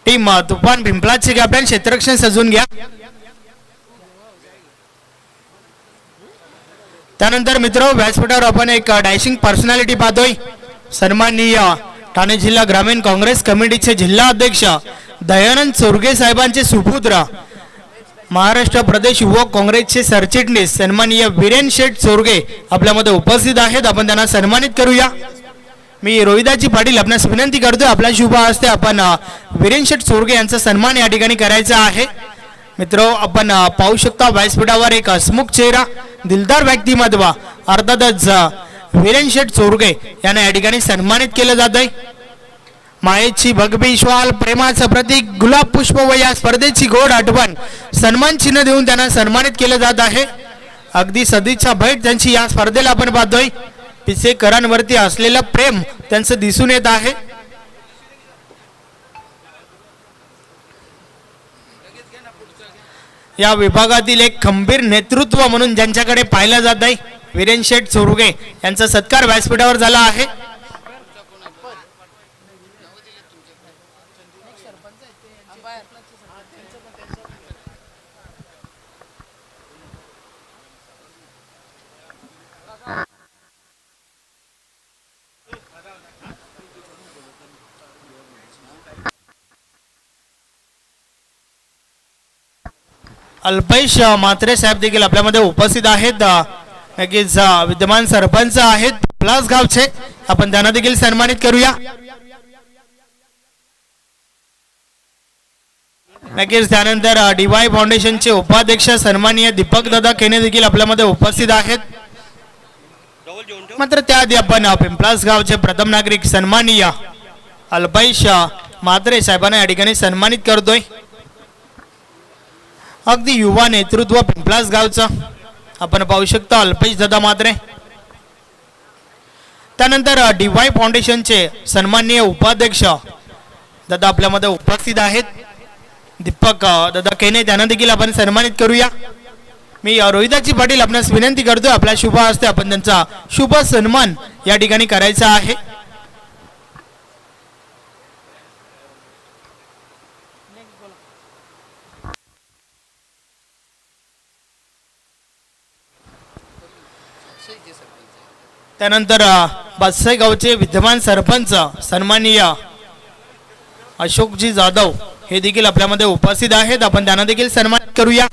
Team तुफान पिंपळाचे captain क्षेत्ररक्षण सजून घ्या। त्यानंतर मित्र व्यासपीठावर आपण एक डॅशिंग पर्सनॅलिटी पाहतोय। सन्माननीय ठाणे जिल्हा ग्रामीण काँग्रेस कमिटीचे जिल्हा अध्यक्ष दयानंद चोरगे साहेबांचे सुपुत्र, महाराष्ट्र प्रदेश युवक काँग्रेसचे सरचिटणीस सन्माननीय वीरेन शेठ चोरगे आपल्यामध्ये उपस्थित आहेत। आपण त्यांना सन्मानित करूया। मी रोहिदाजी पाटील आपणास विनंती करतोय, आपल्या शुभ हस्ते आपण वीरेन शेठ चोरगे यांचा सन्मान या ठिकाणी करायचा आहे। मित्र आपण पाहू शकता व्यासपीठावर एक हसमुख चेहरा, दिलदार व्यक्तिमत्व अर्थातच वीरेन शेठ चोरगे यांना या ठिकाणी सन्मानित केलं जात आहे। मायेची भगवी श्वाल, प्रेमाचं प्रतीक गुलाब पुष्प व या स्पर्धेची गोड आठवण सन्मान चिन्ह देऊन त्यांना सन्मानित केलं जात आहे। अगदी सदिच्छा भेट त्यांची या स्पर्धेला आपण पाहतोय। पिसेकरांवरती असलेलं प्रेम त्यांचं दिसून येत आहे। या विभागातील एक खंबीर नेतृत्व म्हणून ज्यांच्याकडे पाहिलं जात आहे वीरेन शेठ चोरगे यांचा सत्कार व्यासपीठावर झाला आहे। अल्पेश म्हात्रे साहेब देखील आपल्यामध्ये उपस्थित आहेत। नक्कीच विद्यमान सरपंच आहेत प्लास गावचे, आपण त्यांना देखील सन्मानित करूया। नक्कीच त्यानंतर डीवाय फाउंडेशनचे उपाध्यक्ष सन्माननीय दीपक दादा केने देखील आपल्यामध्ये उपस्थित आहेत। मात्र त्याआधी आपण पिंपलास गावचे प्रथम नागरिक सन्माननीय अल्पेश म्हात्रे साहेबांना या ठिकाणी सन्मानित करतोय। अगदी युवा नेतृत्व पिंपलास गावचं आपण पाहू शकता अल्पेश दादा म्हात्रे। त्यानंतर डीवाय फाउंडेशनचे सन्माननीय उपाध्यक्ष दादा आपल्यामध्ये उपस्थित आहेत दीपक दादा केने, त्यांना देखील आपण सन्मानित करूया। मी रोहिदाजी पाटील आपणास विनंती करतोय, आपल्या शुभ हस्ते आपण त्यांचा शुभ सन्मान या ठिकाणी करायचा आहे। त्यानंतर बादसाई गावचे विद्यमान सरपंच सन्माननीय अशोकजी जाधव हे देखील आपल्यामध्ये उपस्थित आहेत, आपण त्यांना देखील सन्मानित करूया।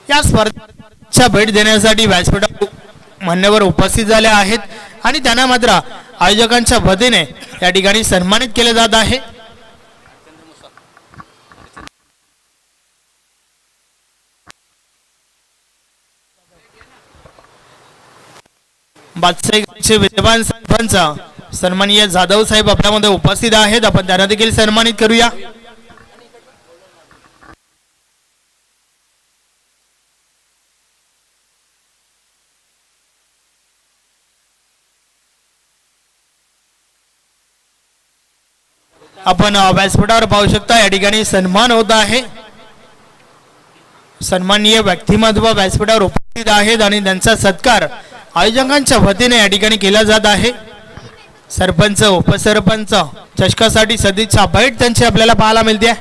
या स्पर्धेच्या भेट देण्यासाठी व्यासपीठावर मान्यवर उपस्थित झाले आहेत आणि त्यांना मात्र आयोजकांच्या वतीने या ठिकाणी सन्मानित केले जात आहे। बादशाहीचे विद्यमान सरपंच सन्माननीय जाधव साहेब आपल्यामध्ये उपस्थित आहेत, आपण त्यांना देखील सन्मानित करूया। आपण व्यासपीठावर पाहू शकता या ठिकाणी सन्मान होत आहे। सन्माननीय व्यक्तिमत्व व्यासपीठावर उपस्थित आहेत आणि त्यांचा सत्कार आयोजकांच्या वतीने या ठिकाणी केला जात आहे। सरपंच उपसरपंच चषकासाठी सदिच्छा भेट त्यांची आपल्याला पाहायला मिळते।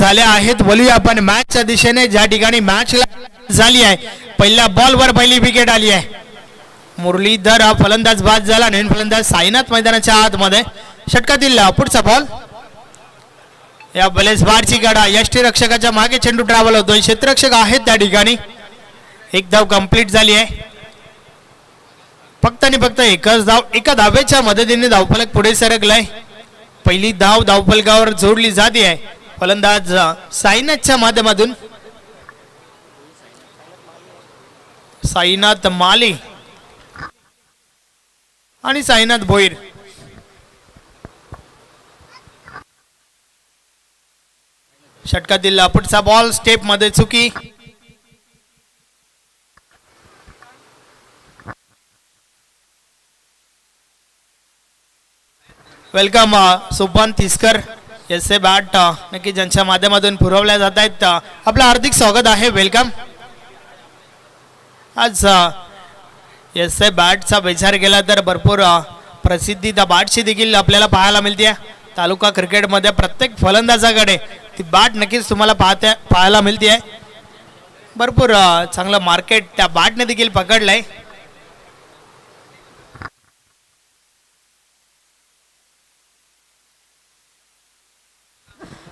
झाल्या आहेत. बोलूया आपण मॅचच्या दिशेने, ज्या ठिकाणी मॅच झाली आहे. पहिल्या बॉलवर पहिली विकेट आली आहे. मुरलीधर हा फलंदाज बाद झाला. नवीन फलंदाज साईनाथ मैदानाच्या आतमध्ये. षटकातील पुढचा बॉल, या बलेसबारची गडा यष्टीरक्षकाच्या मागे चेंडू ट्रॅव्हल होतोय. क्षेत्ररक्षक आहेत त्या ठिकाणी. एक धाव कंप्लीट झाली आहे. फक्त आणि फक्त एकच धाव, एका धावेच्या मदतीने धावफलक पुढे सरकलाय. पहिली धाव धावफलकावर जोडली जाते आहे. फलंदाज साईनाथच्या माध्यमातून साईनाथ माली आणि साईनाथ भोईर. षटकातील पुढचा बॉल स्टेप मध्ये चुकी. वेलकम सोपान तिस्कर एस ए बॅट नक्की ज्यांच्या माध्यमातून पुरवल्या जात आहेत, आपलं हार्दिक स्वागत आहे. वेलकम. आज एस ए बॅटचा विचार केला तर भरपूर प्रसिद्धी त्या बॅटची देखील आपल्याला पाहायला मिळते. तालुका क्रिकेटमध्ये प्रत्येक फलंदाजाकडे ती बॅट नक्कीच तुम्हाला पाहायला मिळते आहे. भरपूर चांगलं मार्केट त्या बॅटने देखील पकडलंय.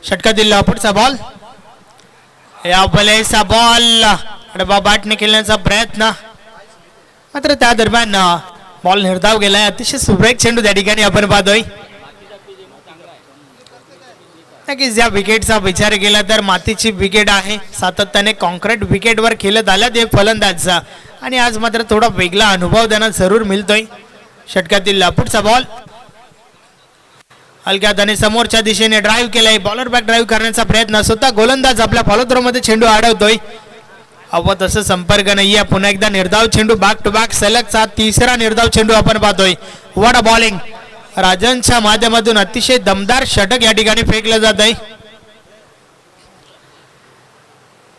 षटकातील पुढचा बॉल, या बलेचा बॉल बॅटने खेळण्याचा प्रयत्न, मात्र त्या दरम्यान बॉल निर्धाव गेलाय. अतिशय सुरेख चेंडू त्या ठिकाणी आपण पाहतोय. नक्कीच या विकेटचा विचार केला तर मातीची विकेट आहे. सातत्याने कॉन्क्रीट विकेटवर खेळत आला ते फलंदाज, आणि आज मात्र थोडा वेगळा अनुभव त्यांना जरूर मिळतोय. षटकातील पुढचा बॉल, हलक्या हाताने समोरच्या दिशेने ड्राईव्ह केलाय. बॉलर बॅक ड्राईव्ह करण्याचा प्रयत्न, स्वतः गोलंदाज आपल्या फॉलोथ्रो मध्ये चेंडू अडवतोय. अव्वत असं संपर्क नाहीये. पुन्हा एकदा निर्धाव चेंडू, बॅक टू बॅक सलगचा तिसरा निर्धाव चेंडू आपण पाहतोय. What a bowling. राजनच्या माध्यमातून अतिशय दमदार षटक या ठिकाणी फेकलं जात आहे.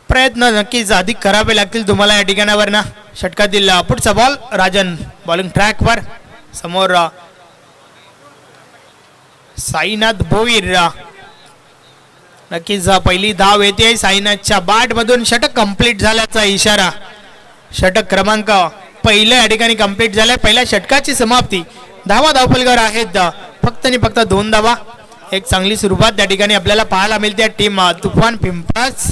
प्रयत्न नक्कीच अधिक करावे लागतील तुम्हाला या ठिकाणावर ना. षटकातील पुढचा बॉल, राजन बॉलिंग ट्रॅकवर. समोर साईनाथ भोईर. नक्कीच पहिली धाव येते साईनाथच्या बॅट मधून. षटक कंप्लीट झाल्याचा इशारा. षटक क्रमांक पहिलं या ठिकाणी कंप्लीट झालाय. पहिल्या षटकाची समाप्ती. धावा धावफलकावर आहेत फक्त आणि फक्त 2 धावा. एक चांगली सुरुवात त्या ठिकाणी आपल्याला पाहायला मिळते टीम तुफान पिंपळास.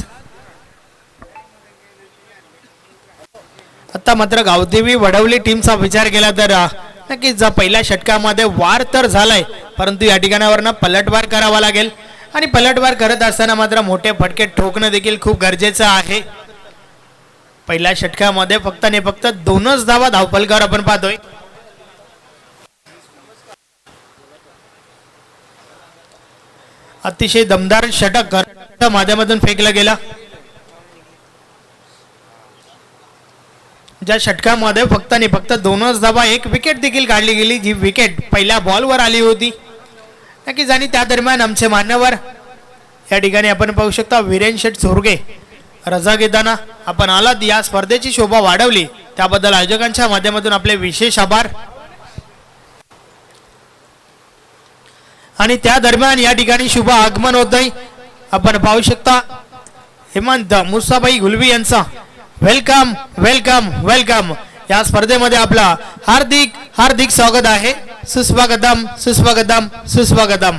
आता मात्र गावदेवी वडवली टीमचा विचार केला तर नक्कीच पहिल्या षटकामध्ये वार तर झालाय, परंतु या ठिकाणावरनं पलटवार करावा लागेल. आणि पलटवार करत असताना मात्र मोठे फटके ठोकणं देखील खूप गरजेचं आहे. पहिल्या षटकामध्ये फक्त आणि फक्त 2च धावा धावफलकावर आपण पाहतोय. अतिशय दमदार षटक माध्यमातून फेकलं गेलं. ज्या षटकामध्ये फक्त आणि फक्त 2च धावा, एक विकेट देखील काढली गेली, जी विकेट पहिल्या बॉलवर आली होती. नक्कीच. आणि त्या दरम्यान आमचे मान्यवर या ठिकाणी आपण पाहू शकता वीरेन शेठ चोरगे रजा घेताना आपण आलात. या स्पर्धेची शोभा वाढवली त्याबद्दल आयोजकांच्या माध्यमातून आपले विशेष आभार. आणि त्या दरम्यान या ठिकाणी शुभ आगमन होतंय. आपण पाहू शकता हेमंत मुसाबाई गुलवी यांचा वेलकम वेलकम वेलकम. या स्पर्धेमध्ये आपला हार्दिक हार्दिक स्वागत आहे. सुस्वागतम सुस्वागतम सुस्वागतम.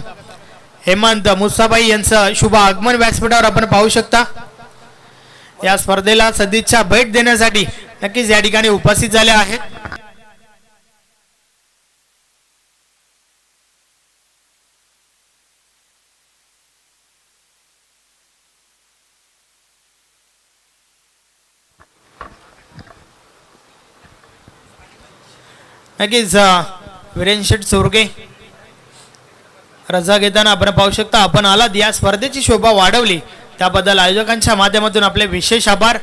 हेमंत मुसाबाई यांचं शुभ आगमन व्यासपीठावर आपण पाहू शकता. या स्पर्धेला सदिच्छा भेट देण्यासाठी नक्कीच या ठिकाणी उपस्थित झाले आहेत. नक्कीच वीरेन शेठ चोरगे रजा घेताना आपण पाहू शकता आपण आलात. या स्पर्धेची शोभा वाढवली त्याबद्दल आयोजकांच्या माध्यमातून आपले विशेष आभार.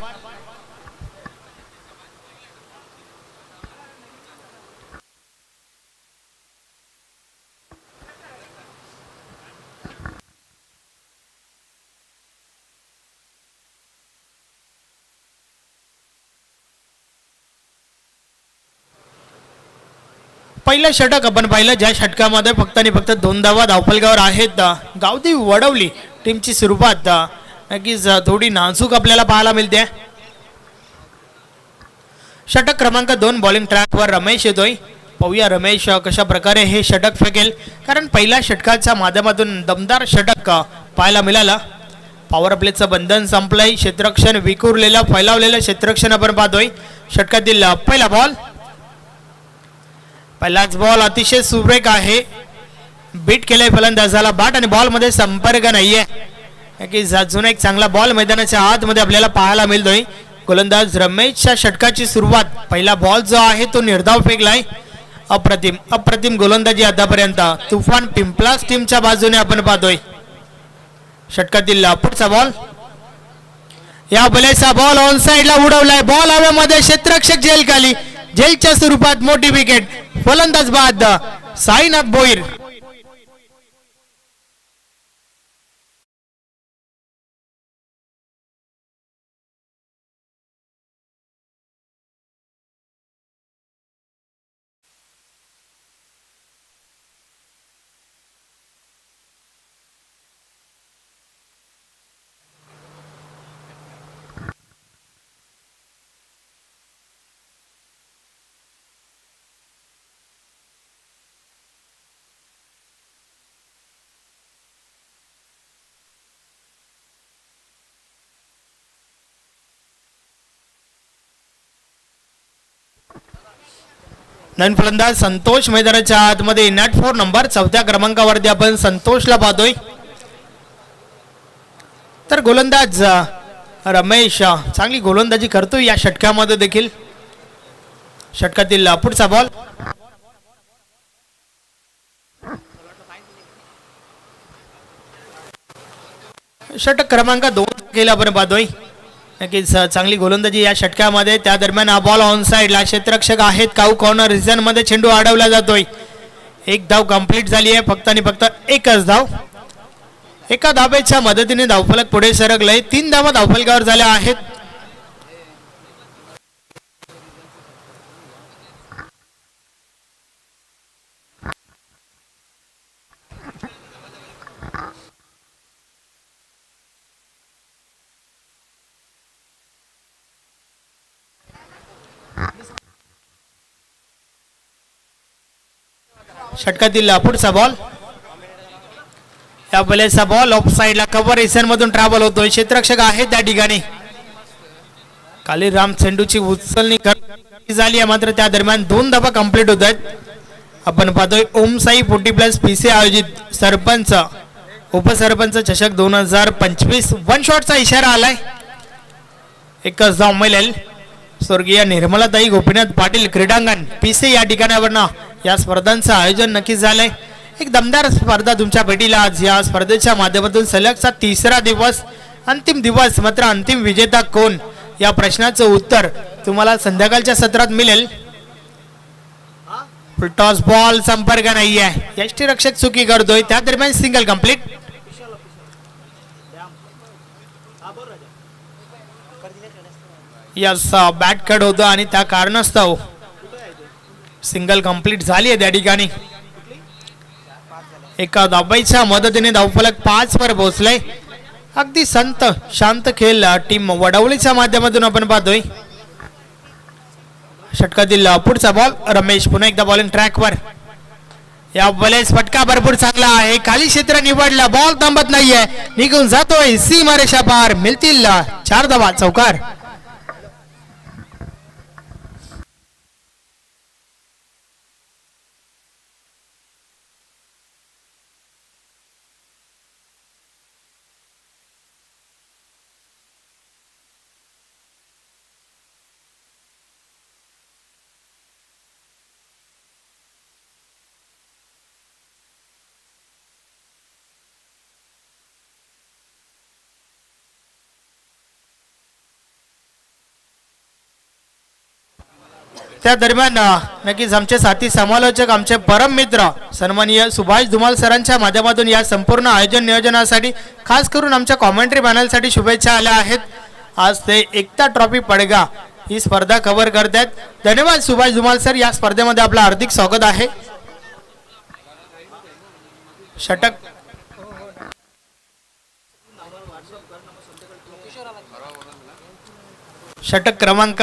पहिलं षटक आपण पाहिलं, ज्या षटकामध्ये फक्त आणि फक्त 2 धावा धावफलकावर आहेत. गावदेवी वडवली टीमची सुरुवात नक्कीच थोडी नाजूक आपल्याला पाहायला मिळते. षटक क्रमांक 2 बॉलिंग ट्रॅकवर रमेश येतोय. पाहूया रमेश कशा प्रकारे हे षटक फेकेल, कारण पहिल्या षटकाच्या माध्यमातून दमदार षटक पाहायला मिळाला. पॉवर प्लेचं बंधन संपलंय. क्षेत्ररक्षण विखुरलेलं फैलावलेलं क्षेत्ररक्षण आपण पाहतोय. षटकातील पहिला बॉल, पहिलाच बॉल अतिशय सुरेख आहे. बीट केलंय फलंदाजाला. बॅट आणि बॉल मध्ये संपर्क नाहीये. नक्कीच अजून एक चांगला बॉल मैदानाच्या आतमध्ये आपल्याला पाहायला मिळतोय. गोलंदाज रमेशच्या षटकाची सुरुवात. पहिला बॉल जो आहे तो निर्धाव फेकलाय. अप्रतिम गोलंदाजी आतापर्यंत तुफान पिंपलास टीमच्या बाजूने आपण पाहतोय. षटकातील पुढचा बॉल, या बॉलचा बॉल ऑन साइडला उडवलाय. बॉल हवेमध्ये, क्षेत्ररक्षक जेल खाली. जेलच्या स्वरूपात मोठी विकेट. फलंदाज बाद साईनाथ भोईर. नवीन फलंदाज संतोष मैदानाच्या आतमध्ये. नेट 4 नंबर 4थ्या क्रमांकावरती आपण संतोषला पाहतोय. तर गोलंदाज रमेश चांगली गोलंदाजी करतोय या षटकामध्ये देखील. षटकातील पुढचा बॉल, षटक क्रमांक 2 केला आपण पाहतोय. नक्कीच चांगली गोलंदाजी या षटकामध्ये. त्या दरम्यान हा बॉल ऑन साइडला. क्षेत्ररक्षक आहेत काऊ कॉर्नर रिजन मध्ये. चेंडू अडवला जातोय. एक धाव कंप्लीट झाली आहे. फक्त आणि फक्त एकच धाव. एका धावेच्या मदतीने धावफलक पुढे सरकलंय. 3 धावा धावफलकावर झाल्या आहेत. षटकातील पुढचा बॉल, या बॉलचा बॉल ऑफ साइडला कव्हर एसन मधून ट्रॅव्हल होतोय. क्षेत्ररक्षक आहे त्या ठिकाणी. कालीराम चेंडूची उचलणी झाली आहे, मात्र त्या दरम्यान 2 धावा कंप्लीट होत आहेत. आपण पाहतोय ओम साई 40+ पीसी आयोजित सरपंच उपसरपंच चषक 2025 वन शॉटचा इशारा आलाय. एकच धाव मिळेल. स्वर्गीय निर्मलाताई गोपीनाथ पाटील क्रीडांगण पीसी या ठिकाणावरनं या स्पर्धांचं आयोजन नक्की झालंय. एक दमदार स्पर्धा तुमच्या भेटीला आज. या स्पर्धेच्या माध्यमातून सलगचा 3रा दिवस, अंतिम दिवस. मात्र अंतिम विजेता कोण या प्रश्नाचं उत्तर तुम्हाला संध्याकाळच्या सत्रात मिळेल. टॉस बॉल संपर्क नाहीये. यष्टीरक्षक चुकी करतोय. त्या दरम्यान single complete. Yes, bat cut होतो आणि त्या कारणास्तव सिंगल कंप्लीट झाली आहे त्या ठिकाणी. एका धावेच्या मदतीने धावफलक 5 वर पोहोचलाय. अगदी शांत खेळ टीम वडवलीच्या माध्यमातून आपण पाहतोय. षटकातील पुढचा बॉल, रमेश पुन्हा एकदा बॉलिंग ट्रॅकवर. या बॉलेस फटका भरपूर चांगला आहे. खाली क्षेत्र निवडला. बॉल थांबत नाहीये, निघून जातोय सीमारेषा पार. मिळतील 4 धावा. चौकार. त्या दरम्यान नक्कीच आमचे साथी समालोचक, आमचे परम मित्र सन्माननीय सुभाष धुमाल सरांच्या माध्यमातून या संपूर्ण आयोजन नियोजनासाठी, खास करून आमच्या कॉमेंट्री पॅनलसाठी शुभेच्छा आल्या आहेत. आज ते एकता ट्रॉफी पडगा ही स्पर्धा कव्हर करतात. धन्यवाद सुभाष धुमाल सर. या स्पर्धेमध्ये आपलं हार्दिक स्वागत आहे. षटक षटक क्रमांक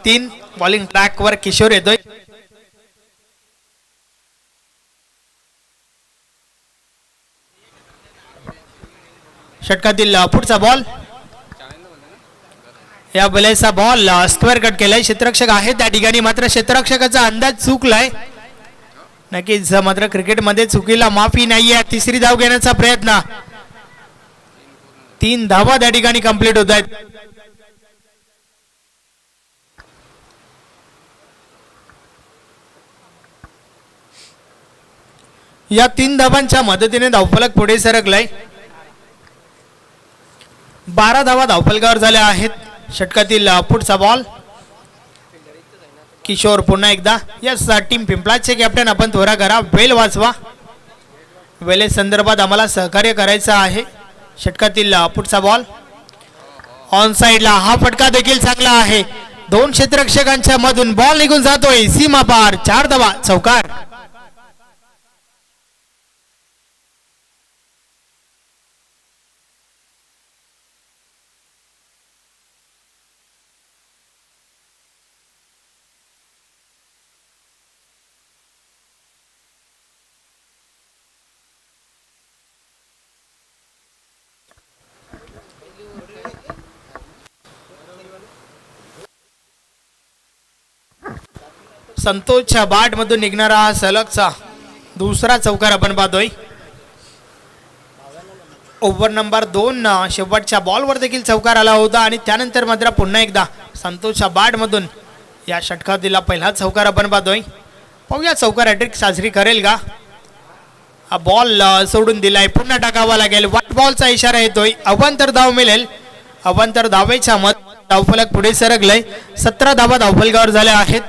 3 बॉलिंग ट्रॅकवर किशोर येतोय. षटकातील पुढचा बॉल, या बॉलचा बॉल स्क्वेअर कट केलाय. क्षेत्ररक्षक आहे त्या ठिकाणी, मात्र क्षेत्ररक्षकाचा अंदाज चुकलाय. नक्कीच मात्र क्रिकेटमध्ये चुकीला माफी नाहीये. तिसरी धाव घेण्याचा प्रयत्न, 3 धावा त्या ठिकाणी कंप्लीट होत आहेत. या 3 धावांच्या मदतीने धावफलक पुढे सरकलाय. 12 धावा धावफलकावर झाल्या आहेत. षटकातील पुढचा बॉल, किशोर पुन्हा एकदा. यस, टीम पिंपळाचे कॅप्टन आपण त्वरा करा, वेल वाचवा. वेले संदर्भात आम्हाला सहकार्य करायचं आहे. षटकातील पुढचा बॉल ऑन साइडला, हा फटका देखील चांगला आहे. 2 क्षेत्ररक्षकांच्या मधून बॉल निघून जातोय सीमा पार. 4 धावा, चौकार. संतोषच्या बाट मधून निघणारा हा सलगचा दुसरा चौकार आपण पाहतोय. ओव्हर नंबर 2 शेवटच्या बॉलवर देखील चौकार आला होता आणि त्यानंतर मात्र पुन्हा एकदा संतोषच्या बाट मधून या षटकातील पहिला चौकार आपण पाहतोय. पाहूया चौकार हॅट्रिक साजरी करेल का. हा बॉल सोडून दिलाय, पुन्हा टाकावा लागेल. व्हाईट बॉलचा इशारा येतोय. अवांतर धाव मिळेल. अवांतर धावेच्या मत धावफलक पुढे सरकलंय. 17 धावा धावफलकावर झाल्या आहेत.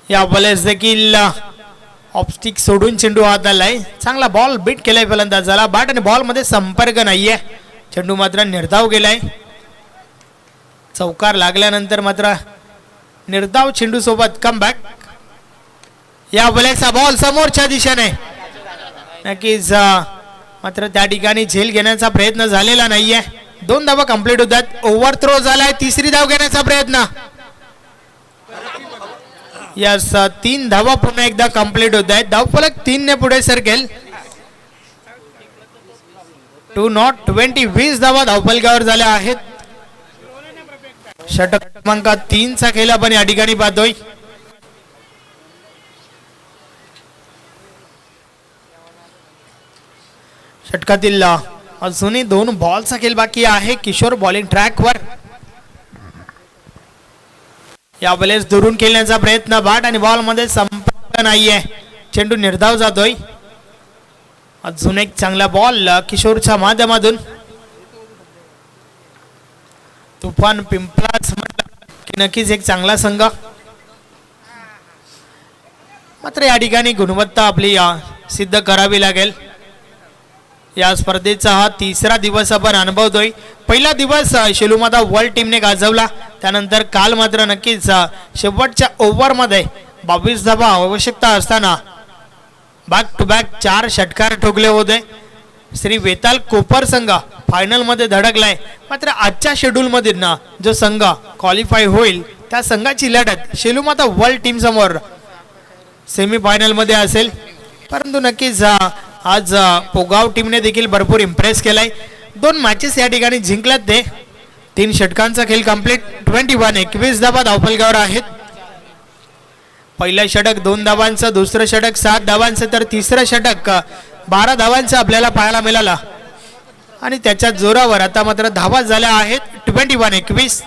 या बॉलेस देखील ऑफस्टिक सोडून चेंडू हात आलाय. चांगला बॉल बीट केलाय फलंदाजाला. बॅट आणि बॉल मध्ये संपर्क नाहीये. चेंडू मात्र निर्धाव गेलाय. चौकार लागल्यानंतर मात्र निर्धाव चेंडू सोबत कमबॅक. या बॉलेचा बॉल समोरच्या दिशेने, नक्कीच मात्र त्या ठिकाणी झेल घेण्याचा प्रयत्न झालेला नाहीये. 2 धावा कंप्लीट होतात. ओव्हर थ्रो झालाय. तिसरी धाव घेण्याचा प्रयत्न. यस, 3 धावा पुन्हा एकदा कंप्लीट होत आहेत. धावफलक 3 ने पुढे सरकेल. 20 धावा धावफलकावर झाल्या आहेत. षटक क्रमांक 3 चा खेळ आपण या ठिकाणी पाहतोय. षटकातील अजूनही 2 बॉलचा खेळ बाकी आहे. किशोर बॉलिंग ट्रॅकवर. या बॉलेस दुरून खेळण्याचा प्रयत्न. बॅट आणि बॉल मध्ये संपर्क नाहीये. चेंडू निर्धाव जातोय. अजून एक चांगला बॉल किशोरच्या माध्यमातून. तुफान पिंपळाच म्हटलं की नक्कीच एक चांगला संघ. मात्र या ठिकाणी गुणवत्ता आपली सिद्ध करावी लागेल. या स्पर्धेचा हा 3रा दिवस आपण अनुभवतोय. पहिला दिवस शेलूमाता वर्ल्ड टीमने गाजवला. त्यानंतर काल मात्र नक्कीच शेवटच्या ओव्हरमध्ये 22 धावा आवश्यकता असताना बॅक टू बॅक 4 षटकार ठोकले होते. श्री वेताल कोपर संघ फायनल मध्ये धडकलाय. मात्र आजच्या शेड्यूल मध्ये ना जो संघ क्वालिफाय होईल त्या संघाची लढत शेलूमाता वर्ल्ड टीम समोर सेमी फायनल मध्ये असेल. परंतु नक्कीच आज पोगाव टीमने देखील भरपूर इम्प्रेस केलाय. 2 मॅचेस या ठिकाणी जिंकल्यात ते. 3 षटकांचा खेळ कंप्लीट. 21 धावा धावफलकावर आहेत. पहिलं षटक 2 धावांचं, दुसरं षटक 7 धावांचं, तर तिसरं षटक 12 धावांचं आपल्याला पाहायला मिळाला. आणि त्याच्या जोरावर आता मात्र धावा झाल्या आहेत 21.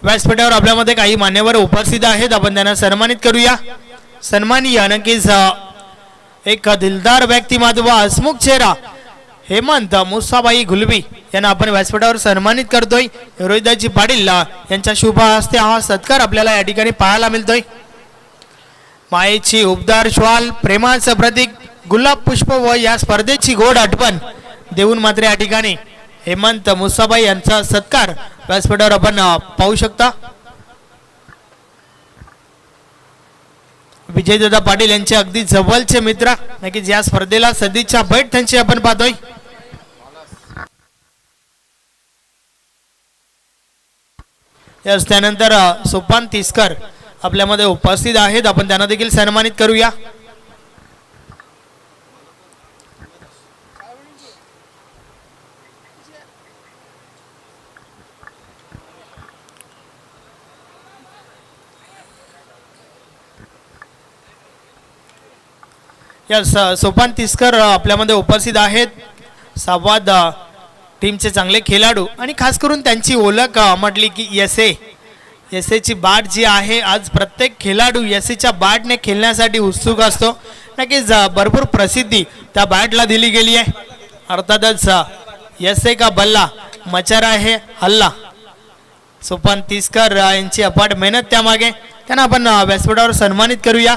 व्यासपीठावर आपल्यामध्ये काही मान्यवर उपस्थित आहेत. आपण त्यांना सन्मानित करूया. सन्माननीय नक्कीच एक दिलदार व्यक्तिमत्व, हसमुख चेहरा हेमंत मुसाबाई गुलबी यांना आपण व्यासपीठावर सन्मानित करतोय. रोहिदाजी पाटील यांच्या शुभ हस्ते हा सत्कार आपल्याला या ठिकाणी पाहायला मिळतोय. मायेची उबदार श्वाल, प्रेमाचं प्रतीक गुलाब पुष्प व या स्पर्धेची गोड आठवण देऊन मात्र या ठिकाणी हेमंत मुसाबाई यांचा सत्कार व्यासपीठावर आपण पाहू शकता. विजयदादा पाटील यांचे अगदी जवळचे मित्र नक्कीच या स्पर्धेला सदिच्छा भेट त्यांची आपण पाहतोय. त्यानंतर सोपान तिसकर आपल्यामध्ये उपस्थित आहेत, आपण त्यांना देखील सन्मानित करूया. या सोपान तिसकर आपल्यामध्ये उपस्थित आहेत. संवाद टीमचे चांगले खेळाडू आणि खास करून त्यांची ओळख म्हटली की एसएची बाट जी आहे, आज प्रत्येक खेळाडू एसएच्या बॅटने खेळण्यासाठी उत्सुक असतो. नक्कीच भरपूर प्रसिद्धी त्या बॅटला दिली गेली आहे. अर्थातच एसए का बल्ला मचारा आहे हल्ला. सोपान तिसकर यांची अपाट मेहनत त्यामागे, त्यांना आपण व्यासपीठावर सन्मानित करूया.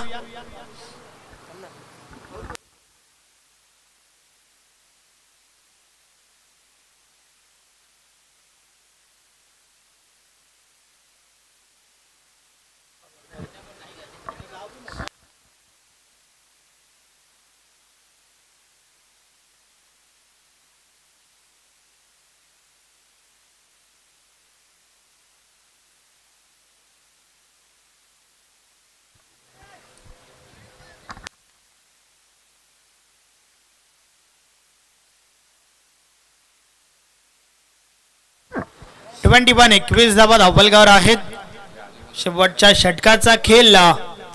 वन 21 धावा धावफलकावर आहेत. शेवटच्या षटकाचा खेळ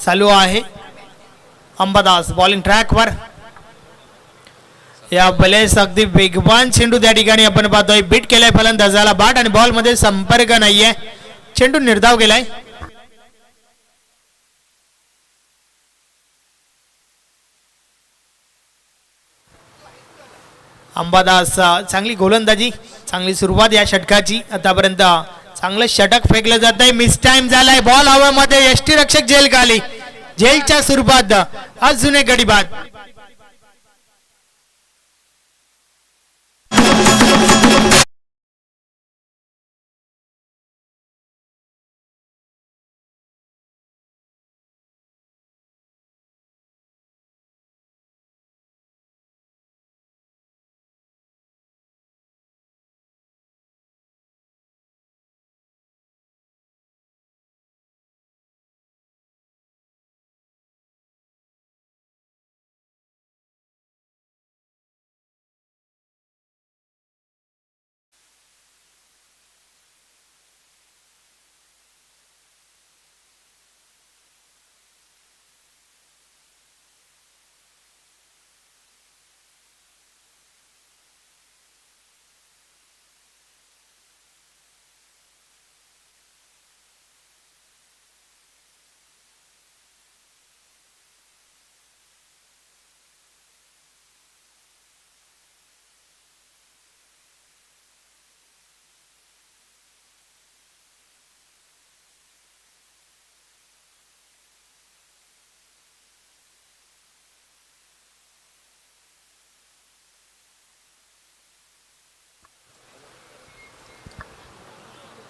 चालू आहे. अंबादास बॉलिंग ट्रॅकवर. या बलेस अगदी वेगवान चेंडू त्या ठिकाणी आपण पाहतोय. बीट केलाय फलंदाजाला, बाट आणि बॉल मध्ये संपर्क नाहीये. चेंडू निर्धाव केलाय. अंबादास चांगली गोलंदाजी, चांगली सुरुवात या षटकाची. आतापर्यंत चांगलं षटक फेकलं जात आहे. मिस टाइम झालाय. बॉल हवेमध्ये, यष्टी रक्षक झेल खाली. झेलच्या स्वरूपात अजून एक गडी बाद.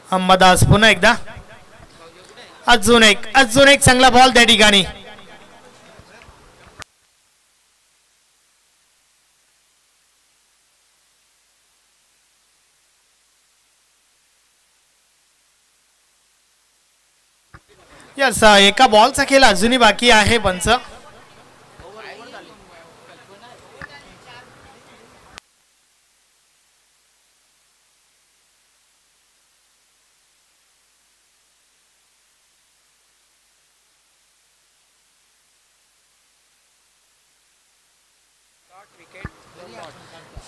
अंबादास पुन्हा एकदा. अजून एक चांगला बॉल त्या ठिकाणी. यस, एका बॉलचा खेळ अजूनही बाकी आहे. पंच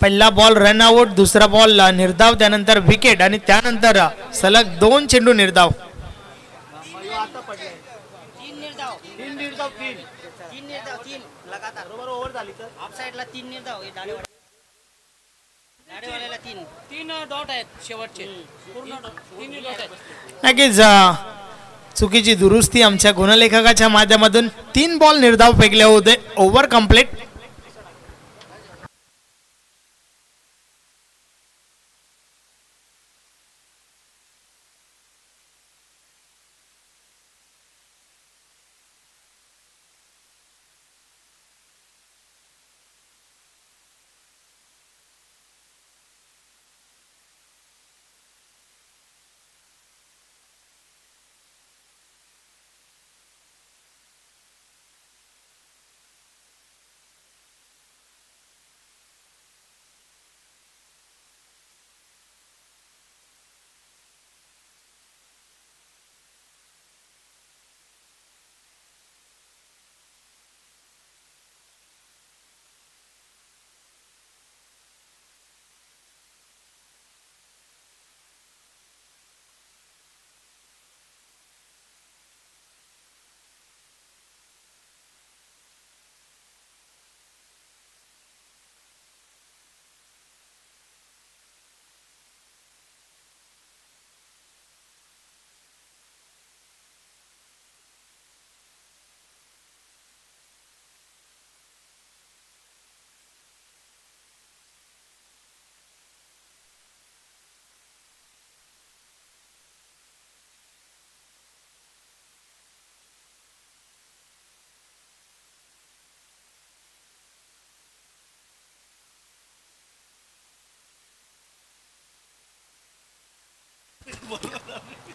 पहिला बॉल रन आउट, दुसरा बॉल निर्धाव, त्यानंतर विकेट आणि त्यानंतर सलग 2 चेंडू निर्धाव. नक्कीच चुकीची दुरुस्ती आमच्या गुणलेखकाच्या माध्यमातून 3 बॉल निर्धाव फेकले होते. Over complete.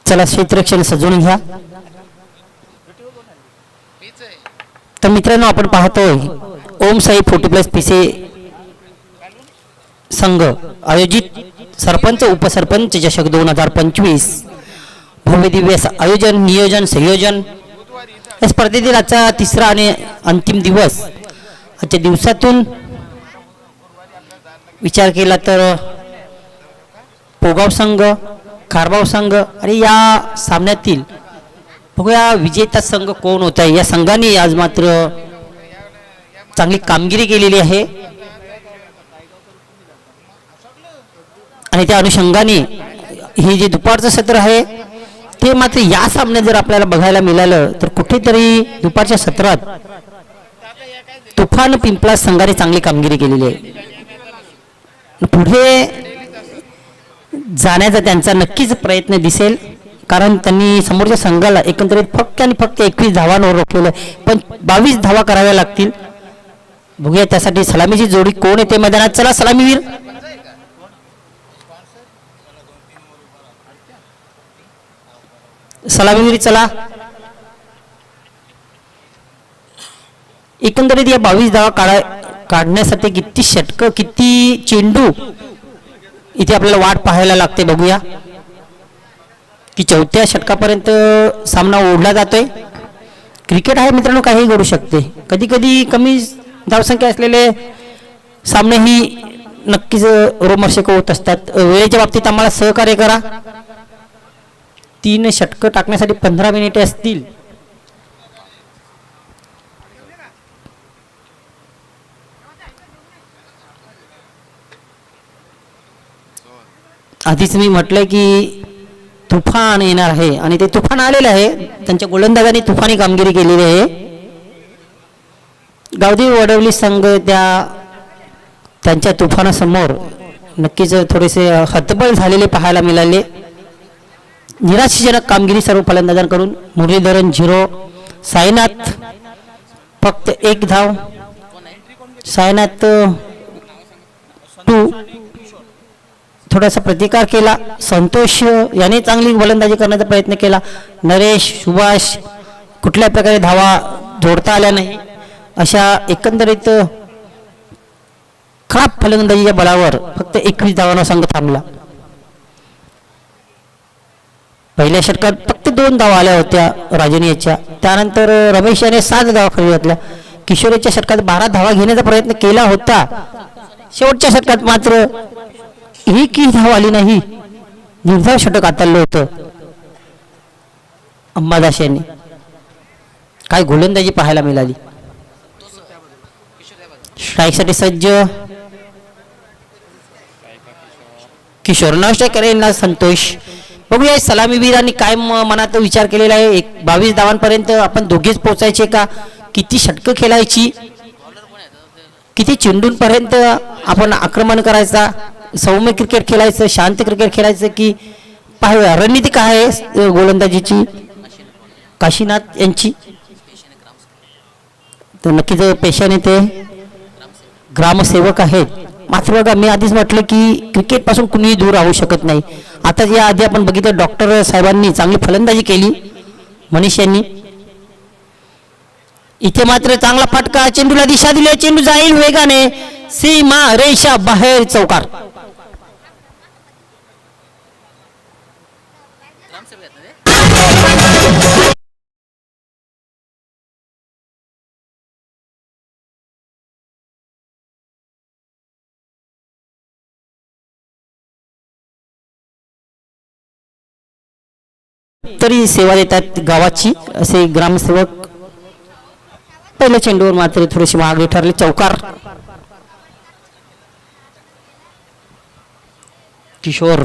चला क्षेत्ररक्षण सजवून घ्या. तर मित्रांनो, आपण पाहतोय ओम साई 40+ पीसी संघ आयोजित सरपंच उपसरपंच चषक 2025 भव्य दिव्य आयोजन नियोजन संयोजन या स्पर्धेतील आजचा तिसरा आणि अंतिम दिवस. आजच्या दिवसातून विचार केला तर पोगाव संघ खारबाव संघ आणि या सामन्यातील बघूया विजेता संघ कोण होता. या संघाने आज मात्र चांगली कामगिरी केलेली आहे आणि त्या अनुषंगाने हे जे दुपारचं सत्र आहे ते मात्र या सामन्यात जर आपल्याला बघायला मिळालं तर कुठेतरी दुपारच्या सत्रात तुफान पिंपळा संघाने चांगली कामगिरी केलेली आहे. पुढे जाण्याचा त्यांचा नक्कीच प्रयत्न दिसेल, कारण त्यांनी समोरच्या संघाला एकंदरीत फक्त आणि फक्त 21 धावांवर रोखलेलं आहे, पण 22 धावा कराव्या लागतील. बघूया त्यासाठी सलामीची जोडी कोण येते मैदानात. चला सलामीवीर. सलामीवीर चला. एकंदरीत या 22 धावा काढण्यासाठी किती षटक किती चेंडू इथे आपल्याला वाट पाहायला लागते. बघूया की 4थ्या षटकापर्यंत सामना ओढला जातोय. क्रिकेट आहे मित्रांनो, काहीही घडू शकते. कधी कधी कमी धावसंख्या असलेले सामने ही नक्कीच रोमहर्षक होत असतात. वेळेच्या बाबतीत आम्हाला सहकार्य करा. 3 षटकं टाकण्यासाठी 15 मिनिटे असतील. आधीच मी म्हटलंय की तुफान येणार आहे आणि ते तुफान आलेलं आहे. त्यांच्या गोलंदाजांनी तुफानी कामगिरी केलेली आहे. गावदेवी वडवली संघ त्यांच्या तुफानासमोर नक्कीच थोडेसे हतबल झालेले पाहायला मिळाले. निराशाजनक कामगिरी सर्व फलंदाजांकडून. मुरलीधरन 0, साईनाथ फक्त 1 धाव, साईनाथ 2 थोडासा प्रतिकार केला. संतोष याने चांगली गोलंदाजी करण्याचा प्रयत्न केला. नरेश सुभाष कुठल्या प्रकारे धावा जोडता आल्या नाही. अशा एकंदरीत खराब फलंदाजीच्या बळावर फक्त 21 धावांवर संघ थांबला. पहिल्या षटकात फक्त 2 धावा आल्या होत्या राजनीच्या. त्यानंतर रमेश याने 7 धावा खाली घातल्या. किशोरीच्या षटकात 12 धावा घेण्याचा प्रयत्न केला होता. शेवटच्या षटकात मात्र एकही धाव आली नाही. निर्धाव षटक हाताळलं होतं अंबादास यांनी. काय गोलंदाजी पाहायला मिळाली. स्ट्राईकसाठी सज्ज किशोर. नाव स्ट्राईक करेल ना संतोष. बघूया सलामीवीरांनी काय मनात विचार केलेला आहे. 22 धावांपर्यंत आपण दोघेच पोहोचायचे का, किती षटकं खेळायची, किती चेंडूंपर्यंत आपण आक्रमण करायचा, सौम्य क्रिकेट खेळायचं, शांत क्रिकेट खेळायचं, की पाहूया रणनीती काय आहे गोलंदाजीची काशीनाथ यांची. तर नक्कीच पेशाने ते ग्रामसेवक आहेत. मात्र बघा मी आधीच म्हटलं की क्रिकेट पासून कुणीही दूर राहू शकत नाही. आता या आधी आपण बघितलं डॉक्टर साहेबांनी चांगली फलंदाजी केली मनीष यांनी. इथे मात्र चांगला फटका, चेंडूला दिशा दिली, चेंडू जाईल वेगाने सीमा रेषा बाहेर, चौकार. तरी सेवा देतात गावाची असे ग्रामसेवक. पहिल्या चेंडूवर मात्र थोडेसे मागे ठरले, चौकार. किशोर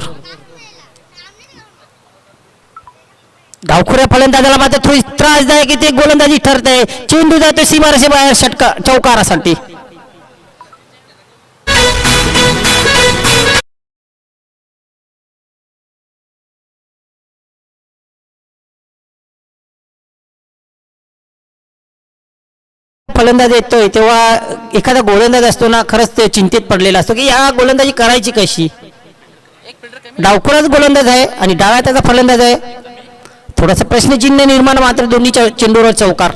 डावखुऱ्या फलंदाजाला मात्र थोडी त्रासदायक इथे गोलंदाजी ठरते. चेंडू जातो सीमारेषे बाहेर, षटका, चौकारासाठी. फलंदाज येतोय तेव्हा एखादा गोलंदाज असतो ना, खरंच ते चिंतेत पडलेला असतो की या गोलंदाजी करायची कशी. डावखुराच गोलंदाज आहे आणि डाव्या त्याचा फलंदाज आहे. थोडासा प्रश्नचिन्ह निर्माण मात्र दोन्ही चेंडूवर, चौकार.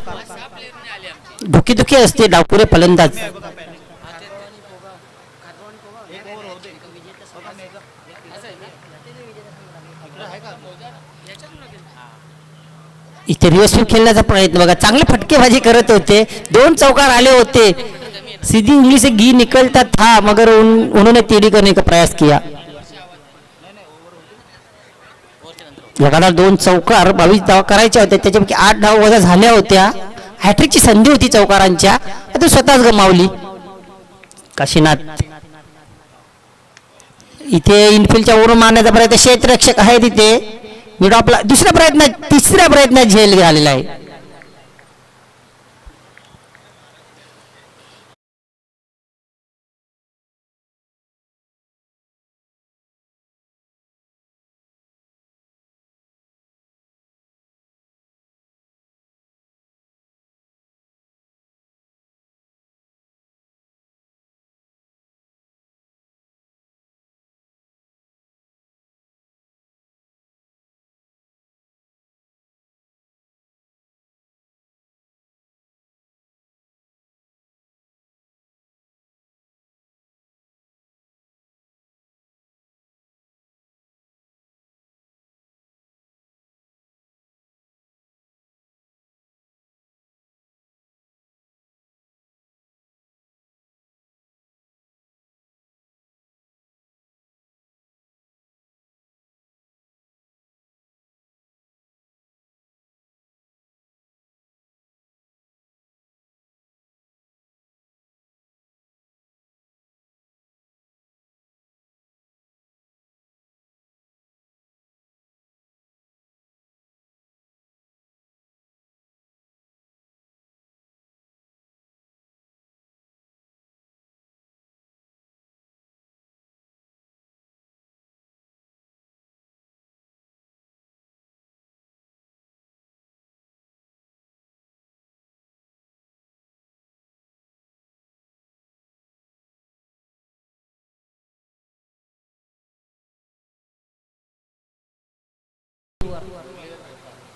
धुकी असते डावखुरे फलंदाज. इथे रिव्हर्सफुल खेळण्याचा प्रयत्न बघा, चांगले फटकेबाजी करत होते, 2 चौकार आले होते. सीधी उंगली से घी निकलता था मगर उन्होंने तेड़ी करने का प्रयास किया. लगातार 2 चौकार, 22 धावा करायच्या होत्या, त्याच्यापैकी 8 धावा वजा झाल्या होत्या. हॅट्रिकची संधी होती चौकारांच्या, तो स्वतःच गमावली. काशीनाथ इथे इनफिल्डच्या ओढून मारण्याचा प्रयत्न, क्षेत्ररक्षक आहे तिथे. मिडॉपला तिसऱ्या प्रयत्नात झेल झालेला आहे.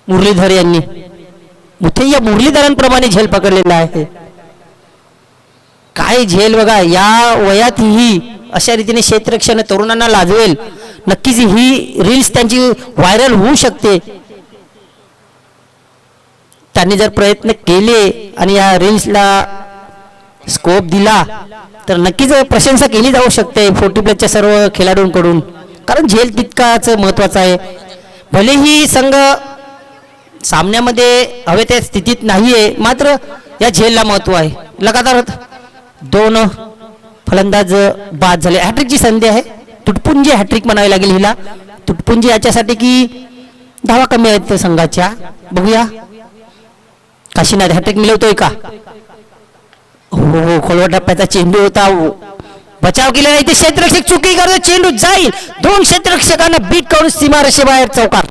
मुरलीधर यांनी मुथय्या मुरलीधरांप्रमाणे झेल पकडलेला आहे. काय झेल बघा, या वयातही अशा रीतीने क्षेत्ररक्षण तरुणांना लाजवेल. नक्कीच ही रील्स त्यांची व्हायरल होऊ शकते. त्यांनी जर प्रयत्न केले आणि या रील्सला स्कोप दिला तर नक्कीच प्रशंसा केली जाऊ शकते 40+ सर्व खेळाडूंकडून, कारण झेल तितकाच महत्वाचा आहे. भलेही संघ सामन्यामध्ये हवे त्या स्थितीत नाहीये, मात्र या झेलला महत्व आहे. लगातार 2 फलंदाज बाद झाले. हॅट्रिकची संधी आहे, तुटपुंजी हॅट्रिक म्हणावी लागेल हिला. तुटपुंजी याच्यासाठी की धावा कमी आहेत संघाच्या. बघूया काशीनाथ हॅट्रिक मिळवतोय का. हो खोलवर टप्प्याचा चेंडू होता. बचाव केलेला इथे क्षेत्ररक्षक चुकी करतो. चेंडू जाईल. 2 क्षेत्ररक्षकांना बीट करून सीमारेषेबाहेर चौकार.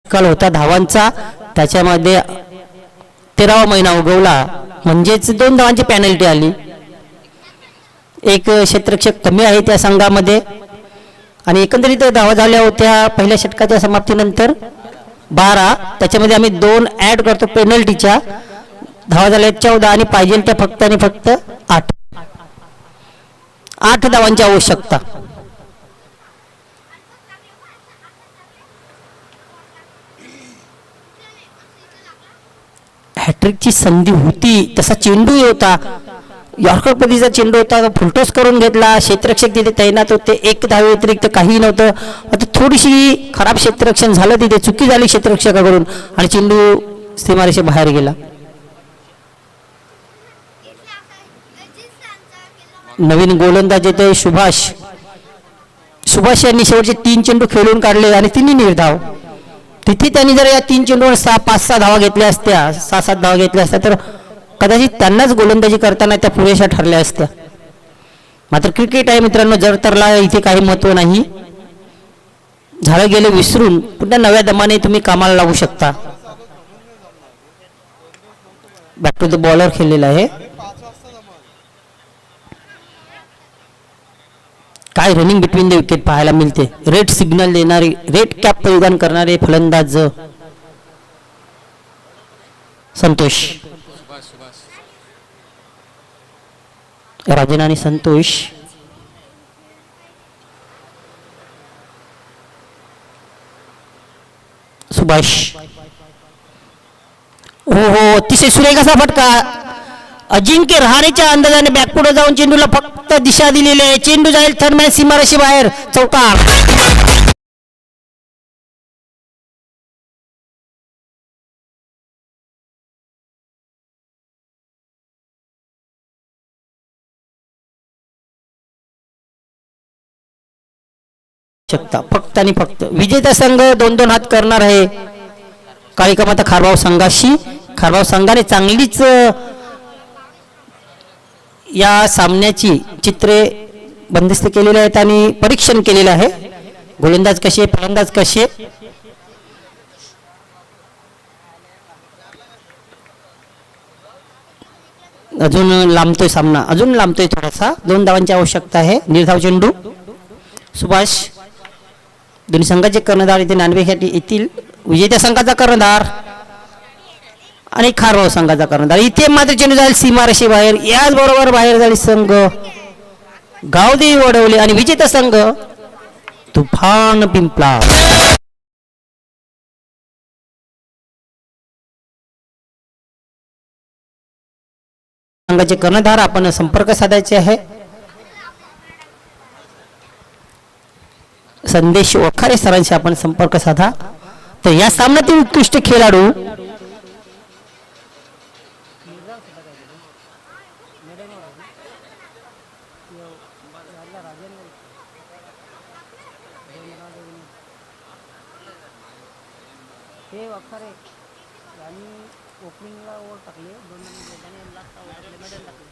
काल होता धावांचा, त्याच्यामध्ये 13वा महिना उगवला, म्हणजेच 2 धावांची पॅनल्टी आली. एक क्षेत्ररक्षक कमी आहे त्या संघामध्ये आणि एकंदरीत धावा झाल्या होत्या पहिल्या षटकाच्या समाप्तीनंतर 12. त्याच्यामध्ये आम्ही 2 ऍड करतो पेनल्टीच्या. धावा झाल्या 14 आणि पाहिजे त्या फक्त आणि फक्त 8 धावांची आवश्यकता. हॅट्रिकची संधी होती, तसा चेंडू होता, यॉर्कर पद्धतीचा चेंडू होता, फुलटॉस करून घेतला. क्षेत्ररक्षक तिथे तैनात होते, 1 धावे व्यतिरिक्त काही नव्हतं. आता थोडीशी खराब क्षेत्ररक्षण झालं, तिथे चुकी झाली क्षेत्ररक्षकाकडून आणि चेंडू सीमारेषे बाहेर गेला. नवीन गोलंदाज येते सुभाष यांनी शेवटचे 3 चेंडू खेळून काढले आणि 3 निर्धाव. तिथे त्यांनी जर या 3 चेंडूवर 5-6 धावा घेतल्या असत्या, 6-7 धावा घेतल्या असत्या, तर कदाचित त्यांनाच गोलंदाजी करताना त्या पुरेशा ठरल्या असत्या. मात्र क्रिकेट आहे मित्रांनो, जर तरला इथे काही महत्व नाही. झालं गेले विसरून पुन्हा नव्या दमाने तुम्ही कामाला लागू शकता. बॅक टू द बॉलर खेळलेला आहे. काय रनिंग बिटवीन द विकेट पाहायला मिळते. रेड सिग्नल देणारे, रेड कॅप परिधान करणारे फलंदाज संतोष, राजन आणि संतोष. सुभाष, हो अतिशय सुरेख असा फटका. अजिंक्य रहाणेच्या अंदाजाने बॅकपुढे जाऊन चेंडूला फक्त दिशा दिलेली आहे. चेंडू जाईल थर्मॅन सीमारेषे बाहेर चौकार. शकता फक्त आणि फक्त विजेता संघ 2-2 हात करणार आहे काळीकामाता खारबाव संघाशी. खारबाव संघाने चांगलीच या सामन्याची चित्रे बंदिस्त केलेली आहेत आणि परीक्षण केलेलं आहे. गोलंदाज कसे, फलंदाज कसे. अजून लांबतोय सामना, अजून लांबतोय थोडासा. 2 धावांची आवश्यकता आहे. निर्धाव चेंडू. सुभाष, दोन्ही संघाचे कर्णधार इथे नाणेफेकीसाठी येतील. विजेत्या संघाचा कर्णधार आणि खारबाव संघाचा कर्णधार. इथे मात्र चेंडू जाईल सीमारेषे बाहेर. याच बरोबर बाहेर झाली संघ गावदेवी वडवले आणि विजेता संघ तुफान पिंपला. संघाचे कर्णधार आपण संपर्क साधायचे आहे. संदेश वखारे सरांशी आपण संपर्क साधा. तर या सामन्यातील उत्कृष्ट खेळाडू वखारे यांनी ओपनिंगला ओव्हर टाकले, 2 रन लास्ट ओव्हर टाकले, मेडल टाकले.